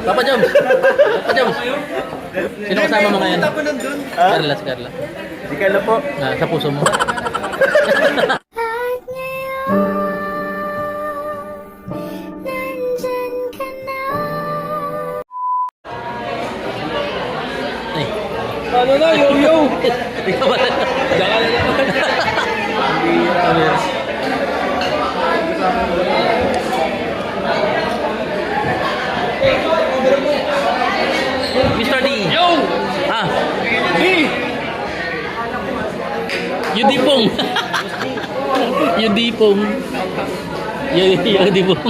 Papa Joms! Papa Joms! Sino kasama mo ngayon? Carla, si Carla. Si Carla po. Sa puso mo. Ay. Ano na, yo-yo! Ikaw ba? Diyan na naman. Mr. D! Yo! Ah! Hey! Yudipong! Yudipong! Yudipong!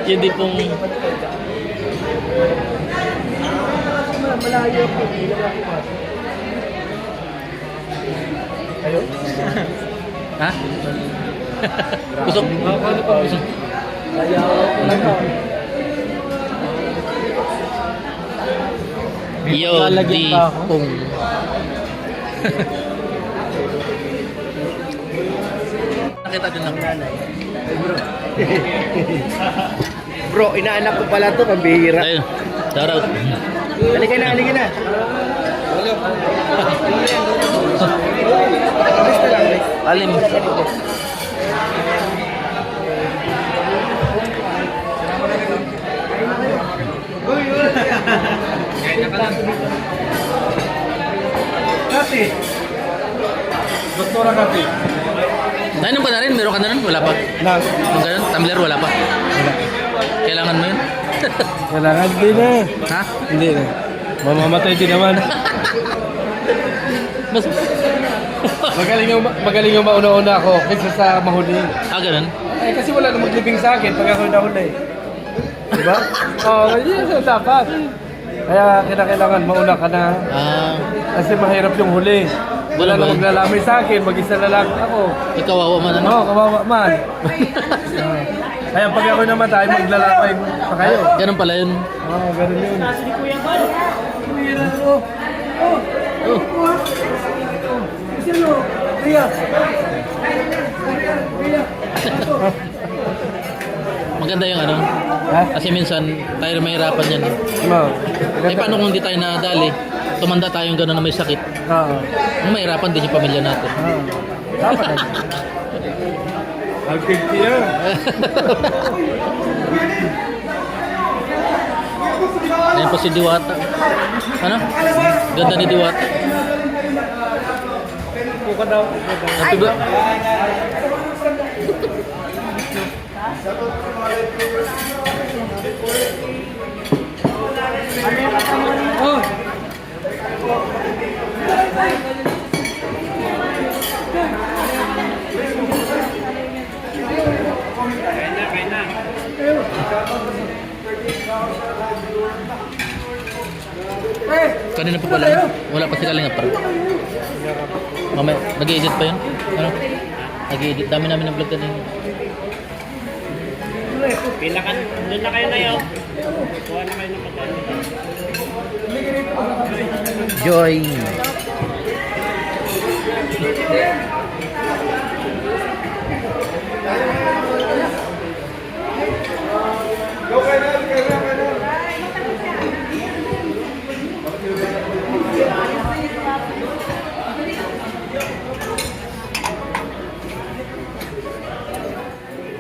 Yudipong! Malayo po. Ayun? Ha? Pusok? Ano pa? Ayaw ko lang ako. Yudipong! Nakita din ng nanay. Bro, inaanak ko pala to, pambihira. Ayun, shout out. Halika na, halika na. Alim. Kati. Doktora Kati. Nainom ka na rin? Meron ka na rin? Wala pa? Nang. Yung ganun? Tumbler? Wala pa? Kailangan mo yun? Kailangan din na. Ha? Hindi na. Mamamatay din naman. Mas... Magaling yung mauna-una ako kaysa sa mahuli. ganun? Eh kasi wala na maglibing sa akin pag ako nahuli. Diba? Oo, yun yung dapat. Kaya kailangan mauna ka na. Kasi mahirap yung huli. Wala na maglalamay sa akin, mag-isa na lang ako. Ikaw kawawa man ano? Oo, kawawa man. Kaya pag ako namatay, maglalamay pa kayo. Ganun pala yun. Oo, ganun yun. Maganda yung ano. Kasi minsan tayo mahirapan yan. Eh paano kung hindi tayo nadali? Tumanda tayong gano'n na may sakit. Oo. Mahirapan din yung pamilya natin. Dapat na. Al-50 yan. Ayan po si Diwata. Ano? Ganda ni Diwata. Buka daw. Happy ba? Oh. Kanina pa pala. Wala pa si Kalinga pa. Mamaya, nag-i-edit pa yun? Ano? Nag-i-edit. Dami namin ng vlog kanina. Pilakan, doon na kayo na yun. Kuha na kayo ng pagkain. Joy!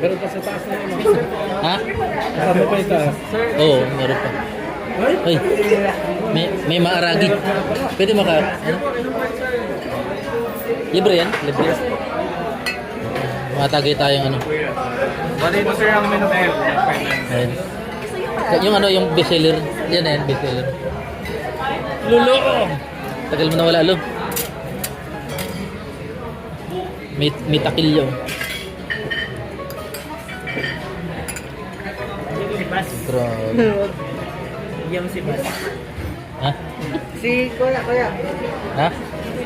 Meron pa sa taas na yun. Ha? Kasama pa yung taas. Oo, meron pa. Ay, may maaragi. Pwede maka... Ano? Libre yan? Libre. Matagay tayong ano. Bali mo sir ang menu tayo. Ayan. Yung ano, yung bestseller. Yan na yan, bestseller. Lulo! Tagal mo na wala, lo. May takilyo. Si Bas. Grabe. Yung si Bas. Ha? Si Kuya. Ha?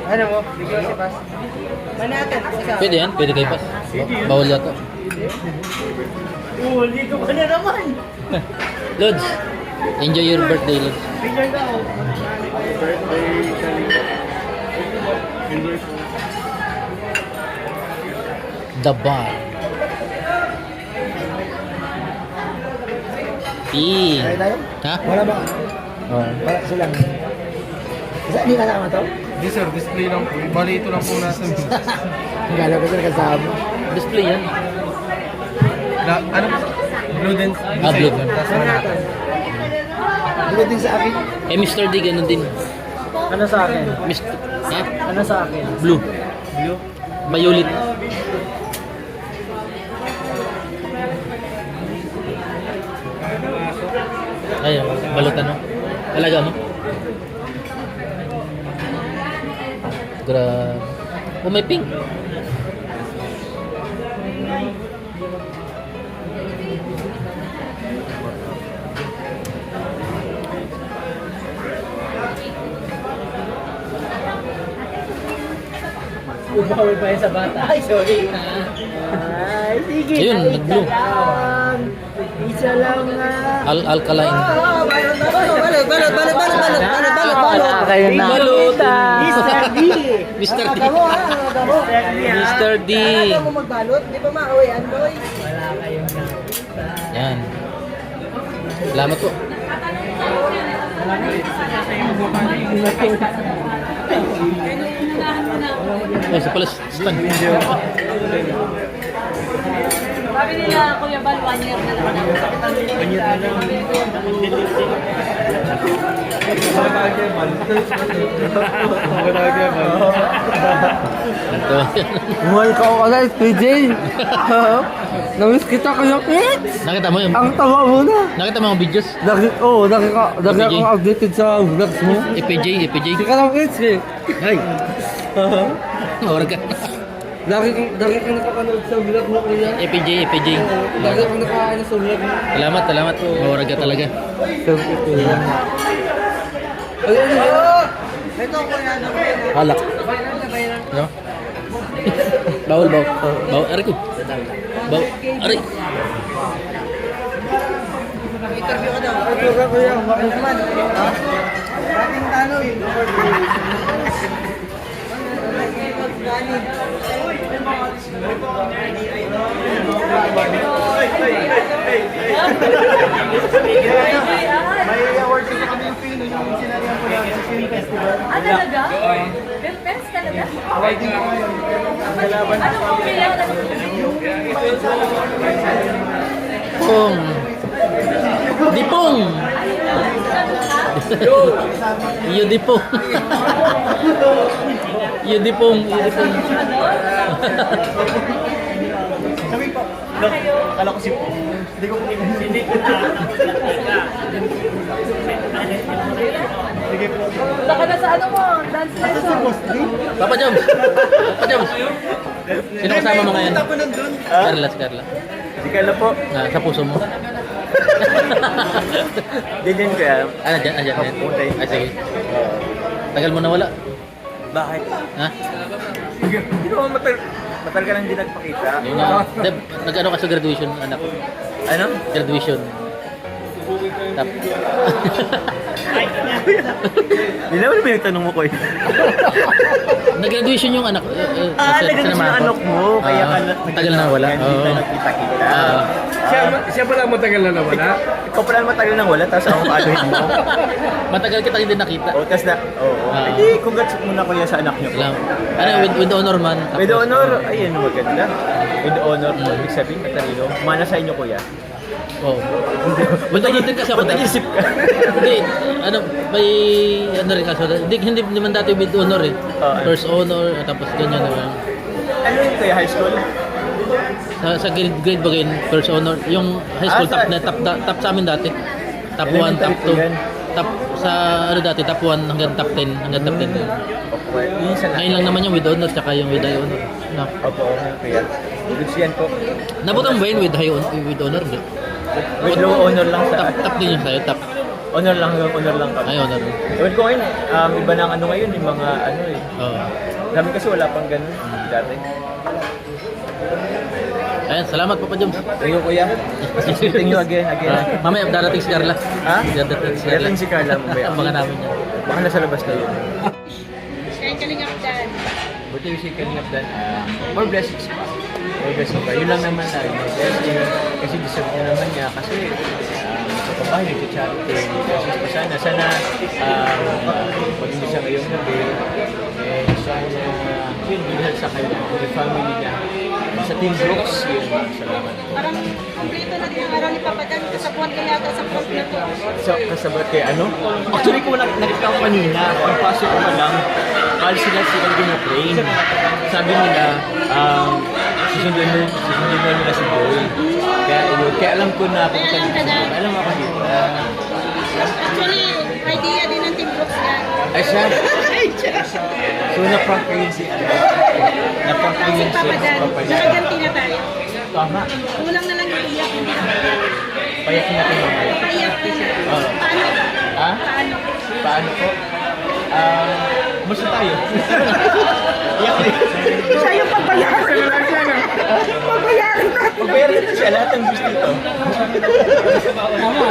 Ano mo? Bigyan si Bas. Manatan. Pwede yan? Pwede kay Pas? Bawal yata. Dito ka na naman. Lods, enjoy your birthday, Lods. Bigyan ka ako. The Bar. Tea. Kaya tayo? Ha? Wala ba? Oh. Wala silang. Isa, hindi kasama to? Hindi sir, display lang po. Bali ito lang po nasa Ang galaw ko sila kasama. Display yan. ano? Blue din. Ah, blue. Tapos ano natin? Bulod din sa akin. Eh, Mr. D, ganun din. Ano sa akin? Mr. Ha? Ano sa akin? Blue. Blue? Violet. Ay, balot ano? Talaga mo? Grabe. Oh, may pink. Bawal pa yun sa bata. Ay, sorry. Ay, sige. Ayun, na, nag-blue. Isa lang. Isa lang nga. Alkaline. Wala kayo na. Balot. Mr. D. Mr. D. Mr. Mr. D. D. mo magbalot? Di ba mauwi, Andoy? Wala kayong na. Yan. Salamat po. Ay, sa pala stand. Sabi nila, Kuya Bal, 1 year na lang. Ito. Buhay ka ako ulit, PJ. Namiss kita kayo, Pits. Nakita mo yung Tawa mo na. nakita mo yung videos? Lagi PJ. akong updated sa vlogs mo. EPJ. Hindi ka lang, Pits eh. Ay. Orga. Lagi kang nakapanood sa vlog mo, kuya. EPJ. Lagi akong nakakaano sa vlog mo. Salamat. Orga talaga. Siyempre, kuya. Ayun, Ito ko yan. Halak. No? Bawal. Aray ko. Aray. Interview ka daw. ito ka, kuya. Naman. Dating tanoy. May award din kami yung film, yung sinarihan ko lang sa film festival. Ah, talaga? Film fest talaga? Award din ko ngayon. Kalaban Ano mo kailangan? Pong. Dipong. Iyo dipong. Iyo dipong. Sabi po, akala ko si Po. Hindi ko hindi ko Sige po. Wala ka na sa ano mo, dance lesson. Papa Joms. Sino kasama mo ngayon? Punta po nandun. Carla. Si Carla po. Ah, sa puso mo. Ganyan kaya. Andyan. Okay. Ay, sige. Tagal mo nawala. Bakit? Ha? Hindi naman matal ka lang hindi nagpakita. Yun nga. Nag-ano ka sa graduation, anak? Ano? Graduation. Tap. Hindi naman ba yung tanong mo ko eh? Nag-graduation yung anak. Naganda siya ng anak mo. Kaya ka tagal na wala. Hindi Oo. tayo nagkita-kita. Siya pala matagal na nawala. Ikaw pala matagal nang wala, tapos ako kaaluhin mo. Matagal kita hindi nakita. O, tapos na, oo. Hindi, congrats muna kuya sa anak niyo po. Alam. Ano, with honor man. With honor, ayun, maganda. With honor po, ibig sabihin, Katarino. Mana sa inyo kuya. Oh. With honor din kasi ako. Mag-isip ka. Hindi, ano, may, ano rin kaso. Hindi naman dati with honor eh. First honor, tapos ganyan naman. Ano yun kuya, high school? Sa grade ba yun, first honor, yung high school top sa amin dati. Top 1, top 2. Top sa ano dati, top 1 hanggang top 10, hanggang top 10. Opo, yun isa na. Ngayon lang naman yung with honor tsaka yung with high honor. No. Opo, kuya. Good yan po. Nabutan ba yun with with honor? Hindi. With low honor lang sa... Top din yung sa'yo, top. Honor lang, hanggang honor lang kami. Ay, honor. Ewan ko ngayon, iba na ang ano ngayon, yung mga ano eh. Oo. Dami kasi wala pang ganun dati. Ayan, salamat Papa Joms. Thank you kuya. Thank you again. Mamaya darating si Carla. Ha? Darating si Carla. Darating si Carla mamaya. Abangan namin yan. Baka nasa labas na yun. Kaya kalingap dyan. Buti yung si Kalingap Dan. More blessings pa. More blessings pa. Yun lang naman na. More blessing. Kasi deserve niya naman niya. Kasi pabahay, nag-charity. Kasi sana pag-ibig siya ngayong gabi, sana yun, bilhan sa kanya, yung family niya. Sa Team Brooks, yun, salamat po. Parang kumpleto na din ang araw ni Papa Dan. Kasabuan ka yata sa front na to. So, kasabat kay ano? Actually, kung nakita ko kanina, pagpasok ko pa lang, bali sila gina-train. Sabi nila, susundan nila si Joy. Kaya alam ko na kung saan dito. Alam ako dito. Actually, idea din ng Team Brooks yan. Ay, siya? So, na-prank ko yun si na-prank ko Si yun Papa Dan, nakaganti na tayo. Tama. Kulang na lang yung iyak. Hindi na Payakin natin mamaya. paiyak na siya. Paano? Ha? Paano? Paano po? Basta tayo. Iyak eh. Siya yung pagbayaran. Pagbayaran natin. Pagbayaran na siya lahat ng gusto ito.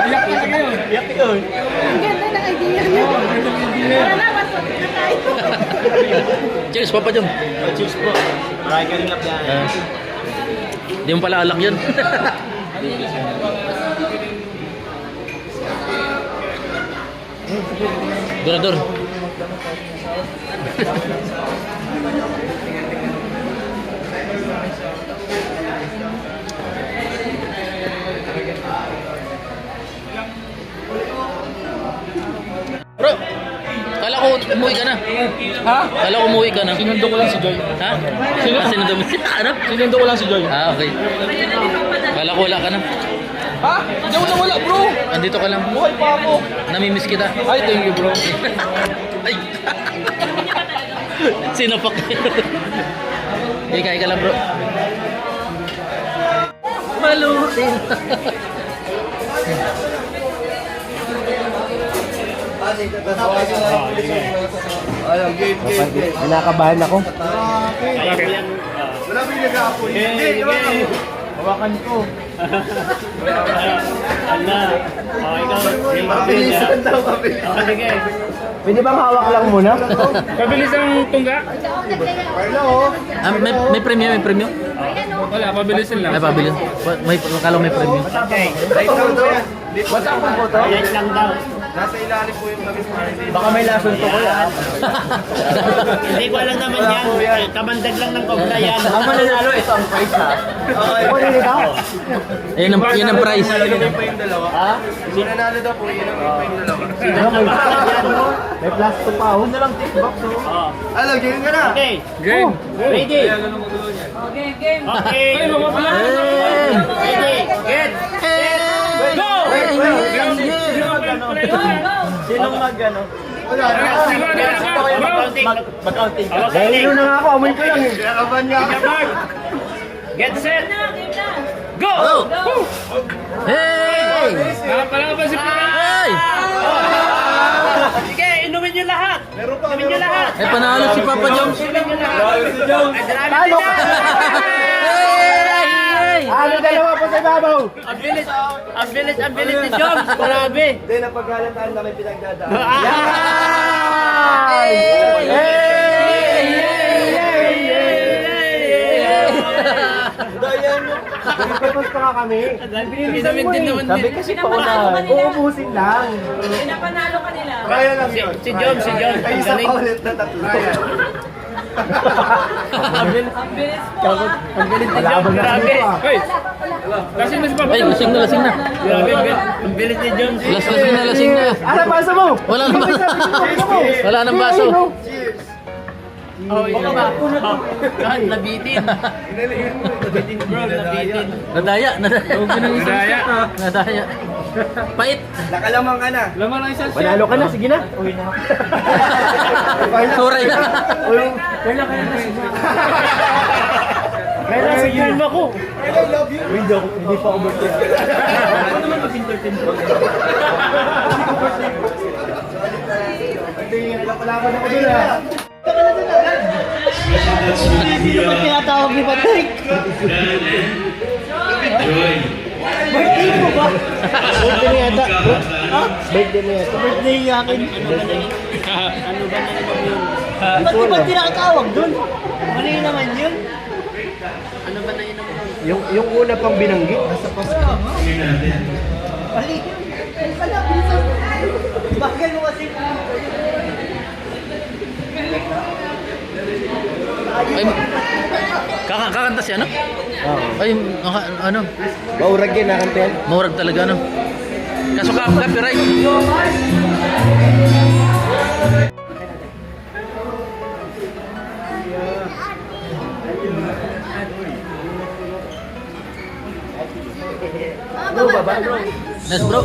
Iyak na kayo. Iyak ito. Ang ganda ng idea niya. Tara na, masok na tayo. Cheers, Papa Jom. Cheers po. Maraming kalingap yan. Hindi mo pala alak yun. Dorador. Bro, kala ko umuwi ka na. Ha? Kala ko umuwi ka na. Sinundo ko lang si Joy. Ha? Sinundo mo si ano? Sinundo ko lang si Joy. Ah, okay. Kala ko wala ka na. Ha? Hindi ako nawala, bro. Andito ka lang. Buhay pa ako. Namimiss kita. Ay, thank you, bro. Ay. Sinapak. Hey, kain ka lang, bro. Malutin. Kinakabahan ako. Wala ba yung nag-aapoy? Hindi, di ba? Hawakan ko. Mabilisan daw, mabilisan. Pwede bang hawak lang muna? Pabilis ang tungga? Ah, may premium, may premium. Wala, pabilisin lang. May pabili. May kala may premium. Right now daw yan. What's up po to? Nasa ilalim po yung labis na hindi. Baka may lason to ko yan. Hindi ko alam naman yan. Kamandag lang ng kobra yan. Ang mananalo, ito ang price ha. Ako nilita ako. Yun ang price. Nalagay pa yung dalawa. Ha? Kung nanalo daw po, yun ang pa yung dalawa. May plus 2 pa. Huwag na lang tip box. Alam, game ka na. Okay. Game. Ready? Okay, game. Okay. Ready? Get. Go! Sinong mag-ano? Mag-counting ka. Dahil na nga ako, amoy ko lang eh. Kakaban nga ako. Get set. Go! Hey! Nakapala ba si Papa? Hey! Sige, inumin niyo lahat. Inumin niyo lahat. Eh, panalo si Papa Joms. Inumin niyo lahat. Talo ka! Ano dalawa po sa babaw? Ang bilis ni Joms. Grabe. Hindi, napaghalatan na may pinagdadaan. Tapos pa nga kami. Inumin din naman Sabi din. kasi paunahan. Uubusin lang. Pinapanalo ka nila. Kaya lang yun. Si Joms. Ay, isa Galing. pa ulit na tatlo. Ang bilis Ang bilis mo, ha? Ang bilis ni Wala Joms. bang Grabe. nasuko Lasing na si Papa. Ay, lasing na, lasing na. Grabe. Ang bilis ni Joms. Lasing na, lasing na. Ano basa mo? Wala nang baso. Wala nang baso. Oh, ito ba? God, nabitin. Nabitin, bro. Nabitin. Nadaya, nadaya. Daya. Nadaya. Pait. Nakalamang ka na. Laman ang isang Panalo ka na, sige na. Uwi na. Suray na. Kailan ka na Kailan sa game ako? Hindi pa overtake. Palaban ako dun ha. Hindi naman tinatawag ni Patrick. Birthday mo ba? Birthday niya yata. Ha? Birthday niya yata. Birthday niya akin. Ano ba na naman yun? Ba't di ba tinatawag dun? Mali naman yun. Ano ba na yun naman? Yung una pang binanggit, nasa Pasko. Mali. Kakanta siya, ano? Oo. Ay, ano? Maurag yun, nakampihan. Maurag talaga, ano? Kaso copyright. Yes, bro.